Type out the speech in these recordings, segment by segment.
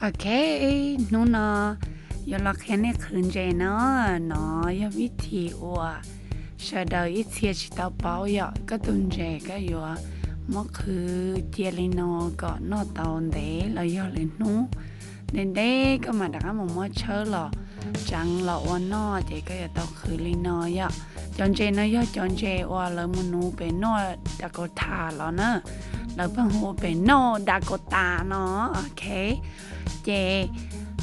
โอเคหนูเนาะอย่าล็อกแค่ในคืนใจเนาะเนาะอย่าวิธีว่าเชื่อเดาอีเทียชิตาเป้าอย่าก็ตุนใจก็อยู่มันคือเจลิโนก็นอตอนเดเราอย่าเลยหนูเด็กๆก็มาดักมันมาเชื่อหรอจังเราว่านอเจก็อย่าต้องคือลิโนอย่าจนเจเนาะอย่าจนเจว่าเรามนูเป็นนอดากทาแล้วเนาะเราเพิ่งหัวเป็นนอดากตาเนาะโอเคเจ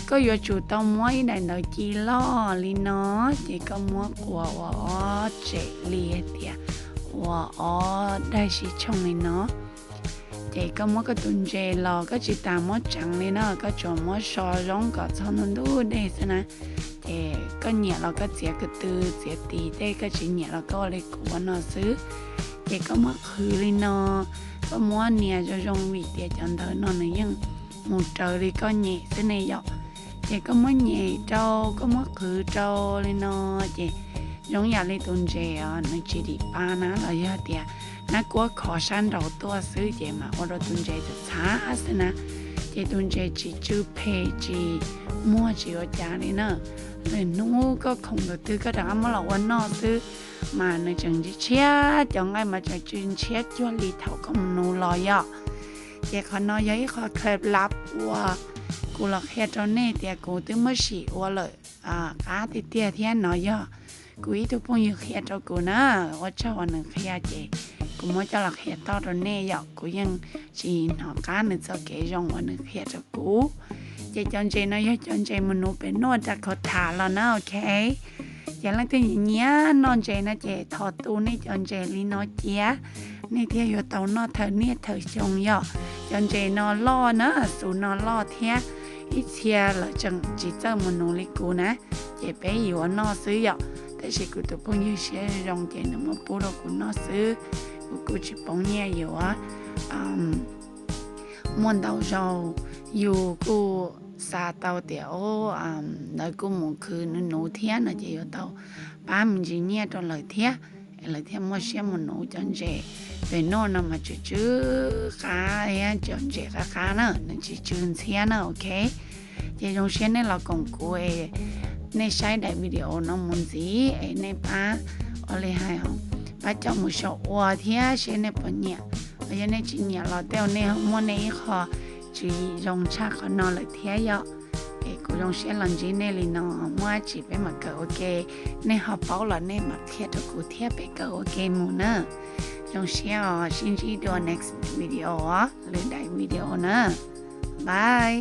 ก็อยู่จุดต้องมวยในเนจีล้อลิเนาะเจก็มัวกลัวว่าอ๋อเจเลียเดียว่าอ๋อได้สิชงเลยเนาะเจก็มัวก็ตุนเจรอก็จิตามมัวจังเลยเนาะก็จอมัวชอร้องก็ชอนดูได้สินะเจก็เนี่ยเราก็เสียกระตือเสียตีได้ก็จิเนี่ยเราก็เลยกลัวเนาะซื้อเจก็มัวคือเลยเนาะก็มัวเนี่ยจะจงวิเดียจันเธอเนาะเนี่ยยังหมดเจอเลยก็เนี่ยสิเนี่ยยอchị có mấy nhẹ trâu có mấy khử trâu lên nó chị giống như lấy tuần chị nó chỉ đi ba nó là giờ thì nó có khó khăn đầu tua xứ chị mà ở đó tuần chị thì xả hết nè chị tuần chị chỉ chưa pay chị mua chị ở nhà đi nữa lên nó có không được tư cái đó mà là quên nó tư mà nó chẳng chỉ chia chẳng ai mà chẳng chuyên chia cho lì thầu không nô lo ya chị khó nói giấy khó khép lắp quaกูหลอกแค่ตอนนี้แต่กูตึงไม่ฉี่ว่าเลยก้าติเตี้ยเทียนน้อยย่อกูอีทุกพงอยู่แค่ตัวกูนะว่าเจ้าวันหนึ่งแค่เจกูไม่จะหลอกแค่ตอนนี้ย่อกูยังฉี่หนอก้าหนึ่งจะเกยงวันหนึ่งแค่ตัวกูเจจนเจน้อยย่อจนเจมนุษย์เป็นนวดจากเขาถาแล้วนะโอเคอย่างไรก็อย่างเงี้ยนอนเจนะเจถอดตู้นี่จนเจลีน้อยเจี๊ยนี่เที่ยวอยู่เตานอเธอเนี่ยเธอชงย่อจนเจนอนล่อนะสูนอนล่อเที่ยอีเทียละจังจีเจ้ามโนลิกูนะเจไปอยู่นอซื้อแต่สิกูตัวพงยูเชียรองเจนมาปูเรากูนอซื้อกูจะปงเนี่ยอยู่มวนดาวเราอยู่กูซาเตาเดียวแล้วกูหมุนคือหนูเทียนะเจอยู่เตาป้ามันจีเนี่ยตอนเลยเทียเลยเทียมัวเชียมหนูจันเจเป็นโน่นมาจื้อขาเนี่ยจันเจขาเนอะนั่นจีจืนเทียนะโอเคเจจงเชียนในเรากงกูในใช้ได้วิดีโอน้องมุนสีในป้าอะไรให้ป้าเจ้ามุชอวเทียเชียนในปนเนี่ยเพราะฉะนั้นจีเนี่ยเราเต้าในมัวในคอจีจงชักเขานอนเลยเทียยอกูจงเชียนหลังจีในลีนอมัวจีไปมาเกิดโอเคในหอบเป้าหลังในมาเทียตะกูเทียไปเกิดโอเคมูเนอจงเชียร์ชินจีดู next video หรือได้วิดีโอนะบาย